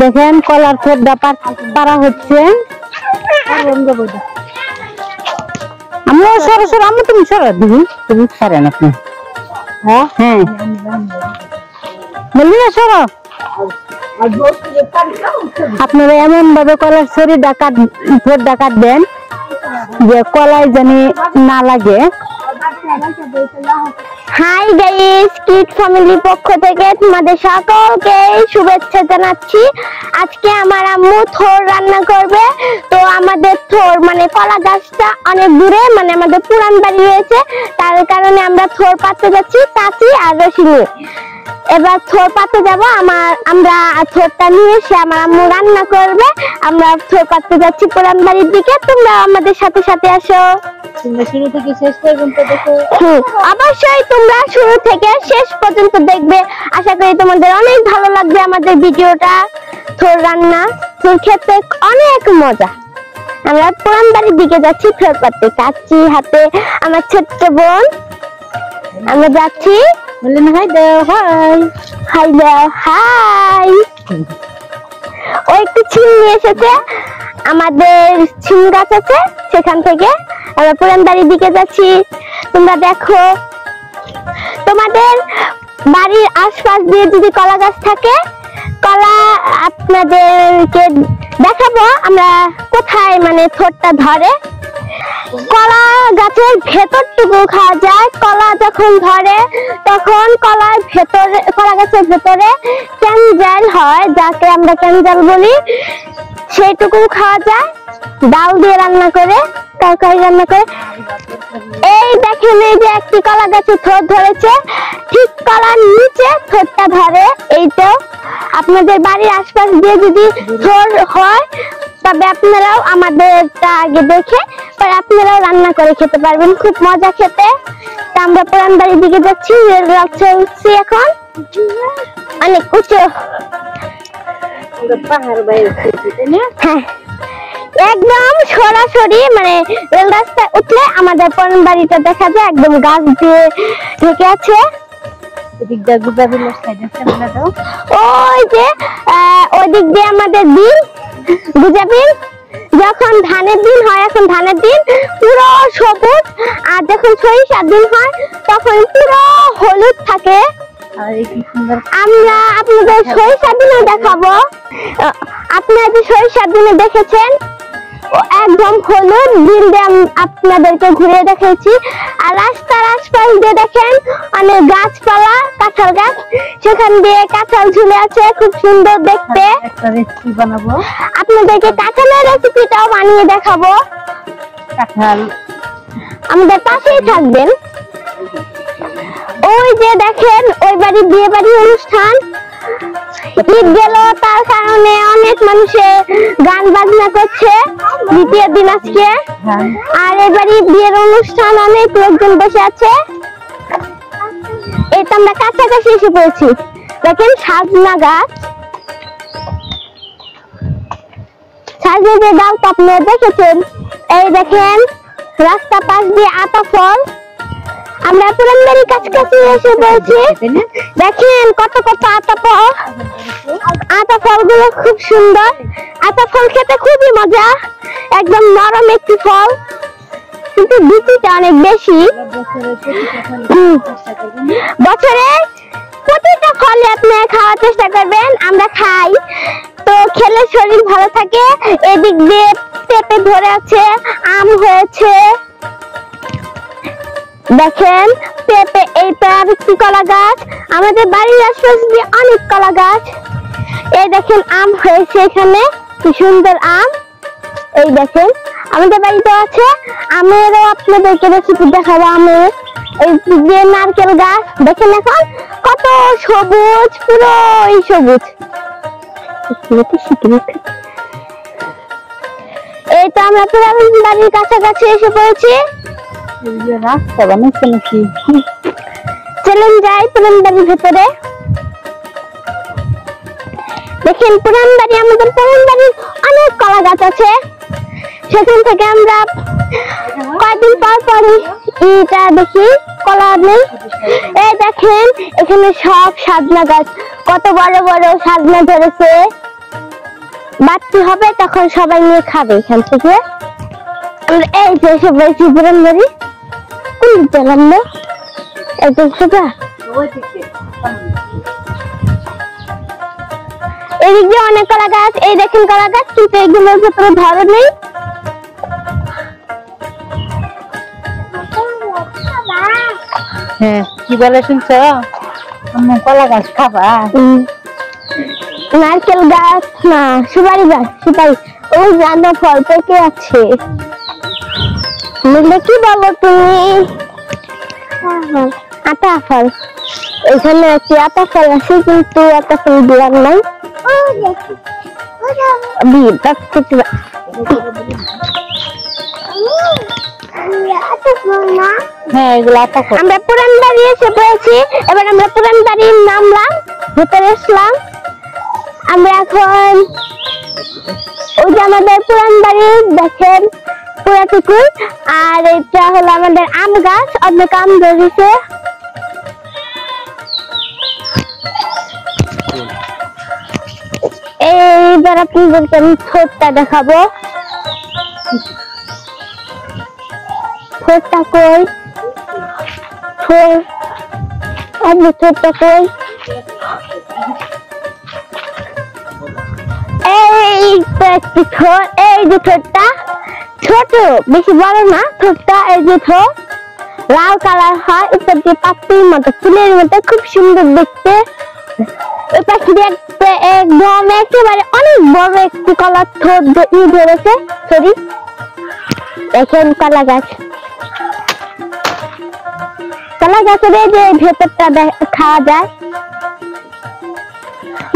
দেখেন কলার থোড়টা পারা হচ্ছে। আমরা সরাসরি আমি তুমি সরা দিবি তুমি ছাড়েন আপনি। হ্যাঁ হ্যাঁ বললি না সরা। আপনারা এমন ভাবে কলার শরীরটা থোড়টা কাটবেন যে কলাই জানি না লাগে। হাই গাইস, কিড ফ্যামিলি পক্ষ থেকে তোমাদের সকলকে শুভেচ্ছা জানাচ্ছি। আজকে আমার আম্মু থোড় রান্না করবে। তো আমাদের থোড় মানে কলা গাছটা অনেক দূরে, মানে আমাদের পুরান বাড়ি রয়েছে, তার কারণে আমরা থোড় পাততে যাচ্ছি চাচি আর রশিনি। এবার থোড় পাততে যাব, আমরা থোড়টা নিয়ে এসে আমার আম্মু রান্না করবে। আমরা থোড় পাততে যাচ্ছি পুরান বাড়ির দিকে, তোমরা আমাদের সাথে সাথে আসো। তোমরা শুরু থেকে শেষ পর্যন্ত দেখো। অবশ্যই তোমরা শুরু থেকে শেষ পর্যন্ত দেখবে। আশা করি তোমাদের অনেক ভালো লাগবে আমাদের ভিডিওটা। থোড় রান্না, থোড় খেতে অনেক মজা। আমরা পুরান বাড়ির দিকে যাচ্ছি থোড় পাততে, চাচি হাতে আমার ছোট্ট বোন। আমরা যাচ্ছি। বলেন হাই দাও, হাই হাই দাও, হাই। ও একটু ছিম নিয়ে এসেছে, আমাদের ছিম গাছ আছে সেখান থেকে। আমরা পুরান বাড়ির দিকে যাচ্ছি। তোমরা দেখো, তোমাদের বাড়ির আশপাশ দিয়ে যদি কলা গাছ থাকে, কলা আপনাদেরকে দেখাবো আমরা কোথায় মানে থোড়টা ধরে। কলা গাছের ভেতরটুকু খাওয়া যায়। কলা যখন ধরে তখন কলা গাছের ভেতরে ক্যানজাল হয়, যাকে আমরা ক্যানজাল বলি, সেইটুকু খাওয়া যায়। ডাল দিয়ে রান্না করে, তরকারি রান্না করে। এই দেখেন, এই যে একটি কলা গাছে থোড় ধরেছে, ঠিক কলার নিচে থোড়টা ধরে। এইটা আপনাদের বাড়ির আশপাশ দিয়ে যদি থোড় হয়, তবে আপনারাও আমাদেরটা আগে দেখে পরে আপনারাও রান্না করে খেতে পারবেন, খুব মজা খেতে। তা আমরা পুরান বাড়ির দিকে যাচ্ছি, রেল রাস্তা উঠছি এখন, অনেক উঁচু। হ্যাঁ, একদম সরাসরি মানে রেল রাস্তায় উঠলে আমাদের পুরান বাড়িটা দেখা যায়, একদম গাছ দিয়ে ঢেকে আছে। ওই যে ওই দিক দিয়ে আমাদের দিন গুজাবিন। যখন ধানের দিন হয়, এখন ধানের দিন পুরো সবুজ, আর যখন সরিষার দিন হয় তখন পুরো হলুদ থাকে। আমরা আপনাদের সরিষার দিনে দেখাবো। আপনারা যে সরিষার দিনে দেখেছেন একদম হলুদ দিন দিয়ে আপনাদেরকে ঘুরে দেখাচ্ছি। আর রাস্তার আশপাশ দিয়ে দেখেন অনেক গাছপালা, কাঁঠাল গাছ, সেখান দিয়ে কাঁঠাল ঝুলে আছে, খুব সুন্দর দেখতে। আপনাদেরকে কাঁঠালের রেসিপিটাও বানিয়ে দেখাবো। কাঁঠাল আমাদের পাশেই থাকবেন। ওই যে দেখেন, ওই বাড়ি বিয়ে বাড়ি অনুষ্ঠান, ঈদ গেল, তার কারণে অনেক মানুষে গান বাজনা করছে দ্বিতীয় দিন আজকে। আর এবারে বিয়ের অনুষ্ঠান, অনেক লোকজন বসে আছে। এই তো আমরা কাছাকাছি এসে পড়েছি। দেখেন সাজনা গাছ, সাজনা যে ডাল তো আপনারা দেখেছেন। এই দেখেন রাস্তা পাশ দিয়ে আতা ফল। আমরা পুরান বাড়ির কাছাকাছি এসে পড়েছি। দেখেন কত কত আতা ফল, আতা ফলগুলো খুব সুন্দর। আতা ফল খেতে খুবই মজা, একদম নরম একটি ফল, কিন্তু বিচিটা অনেক বেশি। বছরে প্রতিটা ফলে আপনারা খাওয়ার চেষ্টা করবেন, আমরা খাই তো খেলে শরীর ভালো থাকে। এদিক দিয়ে পেঁপে ধরে আছে, আম হয়েছে, দেখেন পেঁপে। এইটা একটি কলা গাছ, আমাদের বাড়ির আশপাশ দিয়ে অনেক কলা গাছ। এই দেখেন আম হয়েছে এখানে, কি সুন্দর আম। এই দেখেন আমাদের বাড়িতে আছে আমেরও আপনাদেরকে রেসিপি দেখাবো। আমের এই যে নারকেল গাছ দেখেন এখন কত সবুজ, পুরো সবুজ। এই তো আমরা পুরান বাড়ির কাছাকাছি এসে পড়েছি। রাস্তা বানাচ্ছে নাকি? চলুন যাই পুরান বাড়ির ভেতরে। দেখেন পুরান বাড়ি, আমাদের পুরান বাড়ির অনেক কলা গাছ আছে, সেখান থেকে আমরা কয়েকদিন পর পরই এটা দেখি কলা নেই। এই দেখেন এখানে সব সাজনা গাছ, কত বড় বড় সাজনা ধরেছে। বাচ্চা হবে তখন সবাই নিয়ে খাবে এখান থেকে। এই যে সবাই পুরান বাড়ি কোন চলাম না একদম সোজা। এদিক দিয়ে অনেক কলা গাছ, এই দেখেন কলা গাছ, কিন্তু এগুলোর ভেতরে ধরে নেই। হ্যাঁ কি বলে শুনছ? কলা গাছ খাবা? নারকেল গাছ না, সুপারি গাছ, সুপারি। ওই জানো ফল পেকে আছে। বুঝলে কি বলো তুমি? আতা ফল। এখানে একটি আতা ফল আছে, কিন্তু আতা ফল দেওয়ার নাই। হ্যাঁ এগুলো আতা ফল। আমরা পুরান বাড়ি এসে পড়েছি। এবার আমরা পুরান বাড়ির নামলাম, ভেতরে আসলাম। আমরা এখন ওই যে আমাদের পুরান বাড়ি দেখেন পুরাটুকু। আর এটা হলো আমাদের আম গাছ, অনেক আম ধরেছে। এইবার আপনাদেরকে আমি ঠোঁটটা দেখাবো। ঠোঁটটা কই? ঠোঁটটা কই? এই তো একটি ঠোঁট। এই যে ঠোঁটটা ছোট, বেশি বড় না ঠোঁটটা। এই যে ঠোঁট লাল কালার হয়, উপর দিয়ে পাপড়ির মতো, ফুলের মতো, খুব সুন্দর দেখতে। ওই পাশে দেখতে একদম একেবারে অনেক বড় একটি কলার ঠোঁট ধরেছে। সরি, দেখেন কলা গাছ। কলা গাছের এই যে ভেতরটা খাওয়া যায়।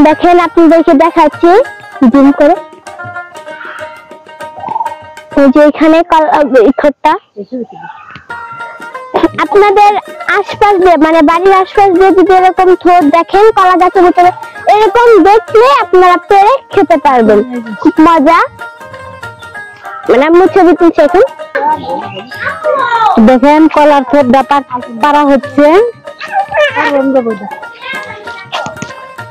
দেখেন আপনাদেরকে দেখাচ্ছি জুম করে। ওই যে এখানে ঠোঁটটা। আপনাদের আশপাশ দিয়ে, মানে বাড়ির আশপাশ দিয়ে যদি এরকম ঠোঁট দেখেন কলা গাছের ভিতরে, এরকম দেখলে আপনারা পেরে খেতে পারবেন। খুব মজা। মানে আমি ছবি তুলছি এখন। দেখেন কলার ঠোঁটটা পারা হচ্ছে।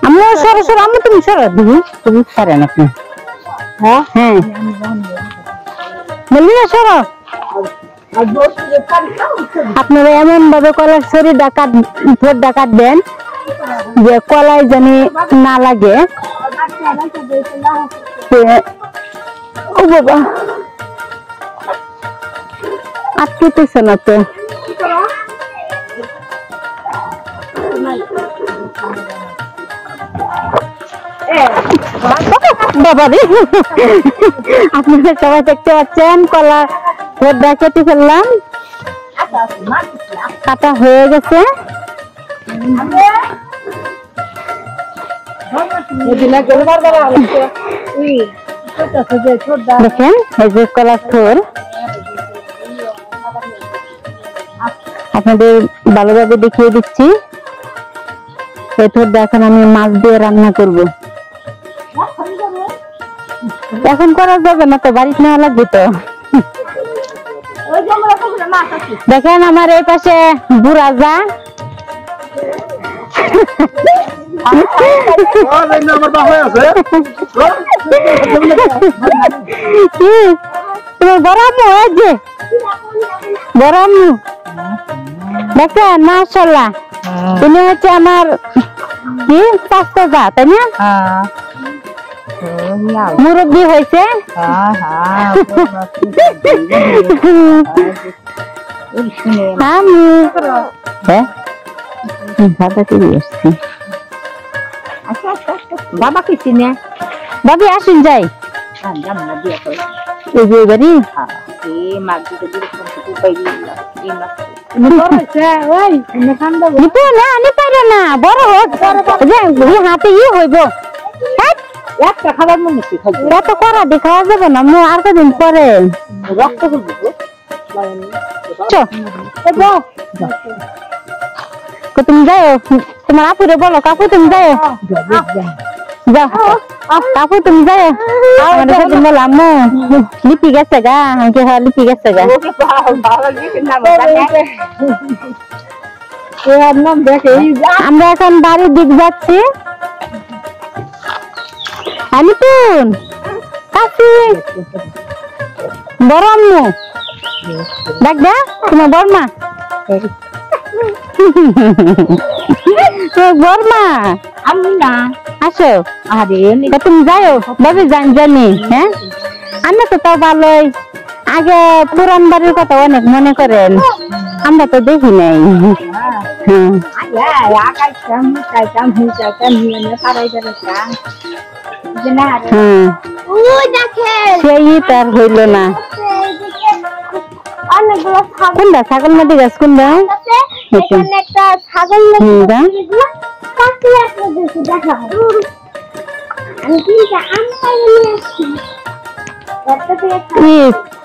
আমরা সরাসরি আমি তুমি সরা দিবি, তুমি সরেন আপনি। হ্যাঁ হ্যাঁ বললি না সর। আপনারা এমন ভাবে কলার শরীর ঠোঁট ডাকাত দেন যে কলাই জানি না লাগে। ও বাবা আটকেতেছে না তো। বাবা রে, আপনারা সবাই দেখতে পাচ্ছেন কলা ঠোঁটটা কেটে ফেললাম, কাটা হয়ে গেছে। দেখেন এই যে কলার ঠোঁট। আপনাদের ভালোভাবে দেখিয়ে দিচ্ছি। এই ঠোঁটটা এখন আমি মাছ দিয়ে রান্না করব। এখন করা যাবে না তো, বাড়িতে নেওয়া লাগবে তো। দেখেন আমার এই পাশে বুড়া যা। তোমার বড় আম্মু যে বড় আম্মু দেখেন মাশাআল্লাহ, তিনি হচ্ছে আমার কি চাচা যা, তাই না? মুরব্বী হয়েছে। বাবা কি চিনে? বাবি আসুন যাই বাড়ি। হাতে ই হইব একটা খাবার মনে এত করা দেখাওয়া যাবে না। আর কদিন পরে রক্ত তুমি যাও, তোমার আপুরে বলো কাকু তুমি যাও, কাকু তুমি যাও। বলো আম্মু লিপি গেছে গা, লিপি গেছে গা। আমরা এখন বাড়ির দিক যাচ্ছি। আনিপুন কাকি বড় আম্মু দেখ দা তোমার বড়মা বড়মা আমি না আসো আরে তুমি যাও ভাবে জানি হ্যাঁ আমরা তো তাও ভালোই আগে পুরান বাড়ির কথা অনেক মনে করেন আমরা তো দেখি নাই সেই তার হইল না অনেকগুলো কোনটা ছাগল মাটি গাছ কোনটা এখানে একটা ছাগল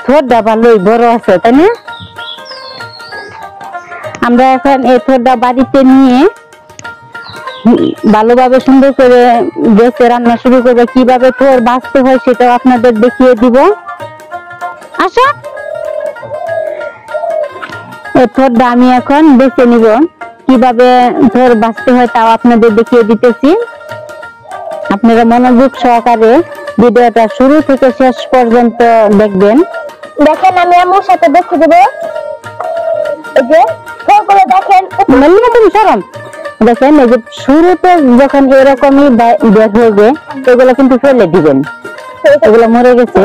থোরটা ভালোই বড় আছে তাই না আমরা এখন এই থোরটা বাড়িতে নিয়ে ভালোভাবে সুন্দর করে গ্যাসে রান্না শুরু করবে কিভাবে থোর বাঁচতে হয় সেটাও আপনাদের দেখিয়ে দিব আচ্ছা এই থোরটা আমি এখন বেছে নিব কিভাবে থোর বাঁচতে হয় তাও আপনাদের দেখিয়ে দিতেছি আপনারা মনোযোগ সহকারে ভিডিওটা শুরু থেকে শেষ পর্যন্ত দেখবেন দেখেন আমি আমার সাথে দেখে দেবো এই যে থোরগুলো দেখেন মল্লিকা তুমি সরম দেখেন এই যে শুরুতে যখন এরকমই বের হয়ে এগুলো কিন্তু ফেলে দিবেন এগুলো মরে গেছে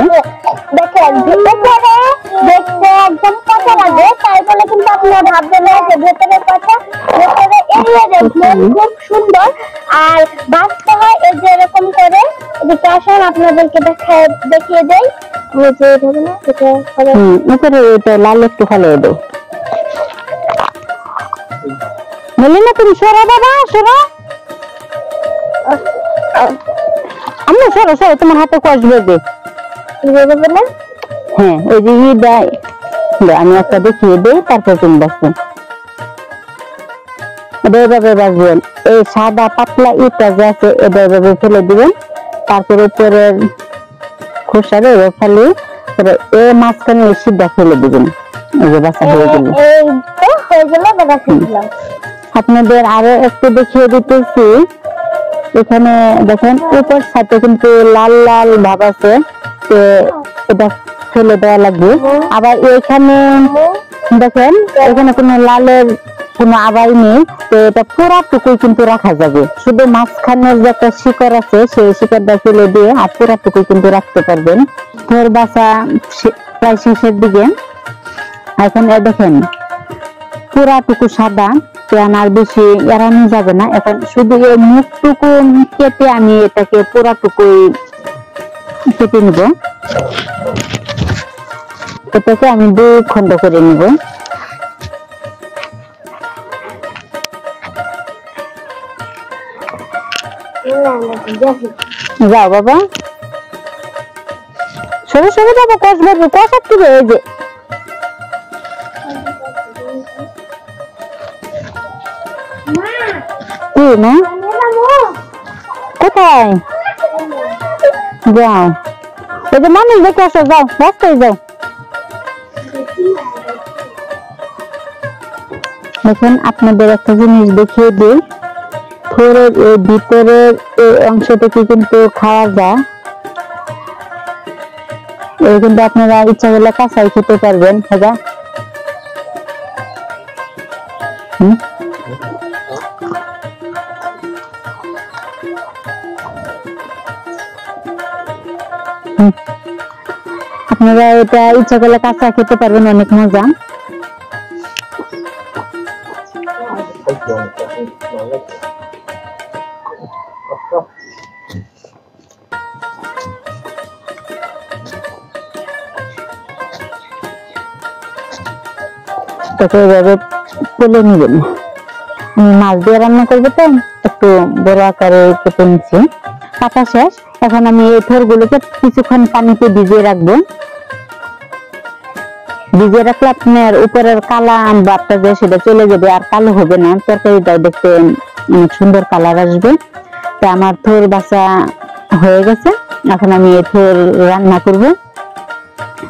দেখেন ভিতরে দেখতে একদম পচা লাগে তাই বলে কিন্তু আপনারা ভাববেন না যে ভেতরে পচা ভেতরে এরিয়া দেখবেন খুব সুন্দর আর বাঁচতে হয় এই যে এরকম করে এদিকে আসেন আপনাদেরকে দেখিয়ে দেই যে ধরুন না এটা হবে উপরে এটা লাল একটু ফেলে দেবো মল্লিকা তুমি সরো বাবা সরো আমি সরো সরো তোমার হাতে কষবে দে না হ্যাঁ ওই যে দেয় আমি একটা দেখিয়ে দিই তারপর তুমি বাঁচবেন এভাবে বাঁচবেন এই সাদা পাতলা ইটা যে আছে এভাবে ফেলে দিবেন তারপরে উপরের খোসারে ফেলে এ মাঝখানে সিদ্ধা ফেলে দিবেন এই যে বাচ্চা হয়ে গেল আপনাদের আরো একটু দেখিয়ে দিতেছি এখানে দেখেন উপর সাথে কিন্তু লাল লাল ভাব আছে এটা ফেলে দেওয়া লাগবে আবার এখানে দেখেন এখানে কোনো লালের কোনো আবাই নেই তো এটা পুরাটুকুই কিন্তু রাখা যাবে শুধু মাঝখানের যে একটা শিকড় আছে সেই শিকড়টা ফেলে দিয়ে আর পুরাটুকুই কিন্তু রাখতে পারবেন থোর বাসা প্রায় শেষের দিকে এখন দেখেন পুরাটুকু সাদা পেন আর বেশি এড়ানো যাবে না এখন শুধু এই মুখটুকু কেটে আমি এটাকে পুরাটুকুই কেটে নিব এটাকে আমি 2 খন্ড করে নিব যাও বাবা সরে সরে বাবা কষবে কষাতে এই যে কি না কোথায় যাও এই যে মানুষ দেখে আসো যাও রাস্তায় যাও দেখেন আপনাদের একটা জিনিস দেখিয়ে দিই থোরের এই ভিতরের এই অংশটুকু কিন্তু খাওয়া যায় এই কিন্তু আপনারা ইচ্ছা করলে কাঁচাই খেতে পারবেন হ্যাঁ আপনারা এটা ইচ্ছা করলে কাঁচা খেতে পারবেন অনেক মজা এইভাবে তুলে নিবেন মাছ দিয়ে রান্না করবো তো একটু বড় আকারে কেটে নিচ্ছি কাটা শেষ এখন আমি এই থোরগুলোকে কিছুক্ষণ পানিতে ভিজিয়ে রাখবো ভিজিয়ে রাখলে আপনার উপরের কালা ভাবটা যে সেটা চলে যাবে আর কালো হবে না তরকারিটাও দেখতে অনেক সুন্দর কালার আসবে তো আমার থোর বাছা হয়ে গেছে এখন আমি এই থোর রান্না করব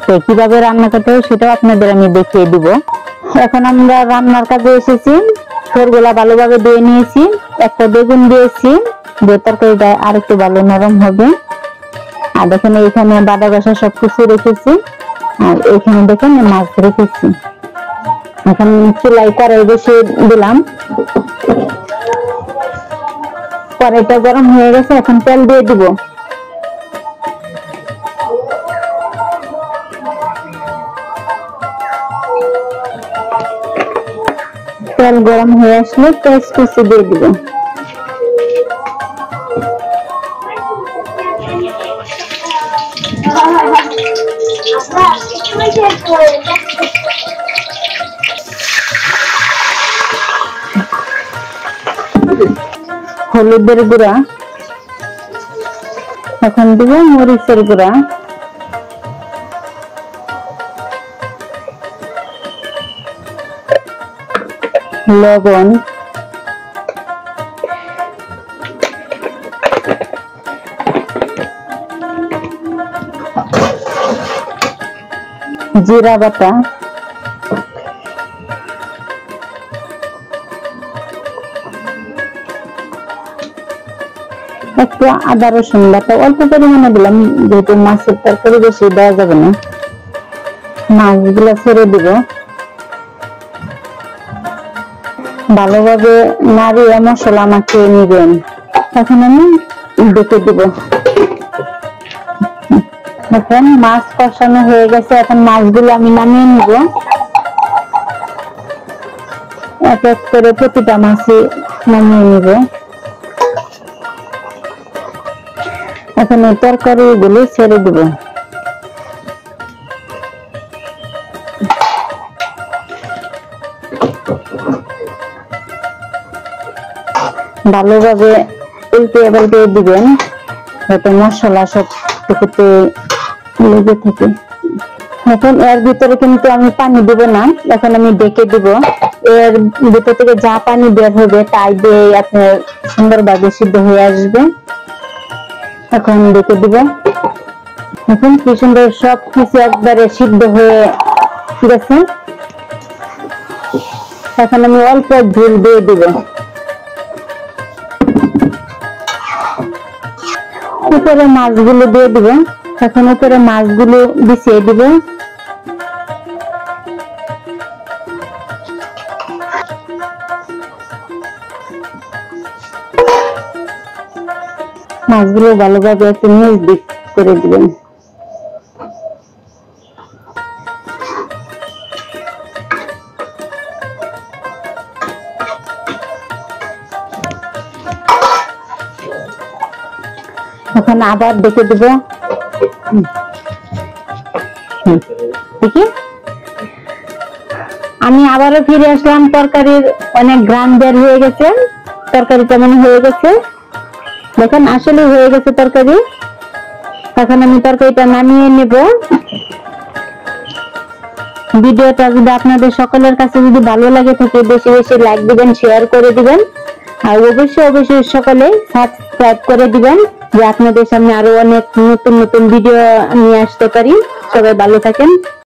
তো কিভাবে রান্না করতে হয় সেটাও আপনাদের আমি দেখিয়ে দিব এখন আমরা রান্নার কাজে এসেছি থোরগুলা ভালোভাবে ধুয়ে নিয়েছি একটা বেগুন দিয়েছি দিয়ে তরকারিটা আর একটু ভালো নরম হবে আর দেখেন এইখানে বাটা বাসা সবকিছু রেখেছি, আর এইখানে দেখেন মাছ রেখেছি। এখন চুলাই কড়াই বসিয়ে দিলাম, কড়াইটা গরম হয়ে গেছে, এখন তেল দিয়ে দিব। তেল গরম হয়ে আসলে পেঁয়াজ কুচি দিয়ে দিব। হলুদের গুঁড়া, এখন দিব মরিচের গুঁড়া, লবণ, জিরা বাটা, একটু আদা রসুন বাটা অল্প পরিমাণে দিলাম, যেহেতু মাছের তরকারি বেশি দেওয়া যাবে না। মাছগুলো ছেড়ে দিব, ভালোভাবে নাড়িয়ে মশলা মাখিয়ে নিবেন। এখন আমি ঢেকে দিব। এখন মাছ কষানো হয়ে গেছে, এখন মাছগুলো আমি নামিয়ে নিব। এক এক করে প্রতিটা মাছই নামিয়ে নিব। এখন এই তরকারি গুলো ছেড়ে দিব। ভালোভাবে উল্টে পাল্টে দিবেন, যাতে মশলা সব কিছুতে লেগে থাকে। এখন এর ভিতরে কিন্তু আমি পানি দিব না, এখন আমি ঢেকে দিব। এর ভিতর থেকে যা পানি বের হবে তাই দিয়ে আপনার সুন্দরভাবে সিদ্ধ হয়ে আসবে। এখন ঢেকে দিব। এখন কি সুন্দর সব কিছু একবারে সিদ্ধ হয়ে গেছে। এখন আমি অল্প ঝোল দিয়ে দিব। উপরে মাছগুলো দিয়ে দিব। এখন উপরে মাছগুলো বিছিয়ে দিব। মাছগুলো ভালোভাবে একটু মিক্স করে দিবেন। এখন আবার দেখে দিব। দেখি আমি আবারও ফিরে আসলাম। তরকারির অনেক ঘ্রাণ বের হয়ে গেছে, তরকারি কেমন হয়ে গেছে দেখেন, আসলে হয়ে গেছে তরকারি। এখন আমি তরকারিটা নামিয়ে নেব। ভিডিওটা যদি আপনাদের সকলের কাছে যদি ভালো লাগে থাকে, বেশি বেশি লাইক দিবেন, শেয়ার করে দিবেন, আর অবশ্যই সকলে সাবস্ক্রাইব করে দিবেন, যে আপনাদের সামনে আরো অনেক নতুন নতুন ভিডিও নিয়ে আসতে পারি। সবাই ভালো থাকেন।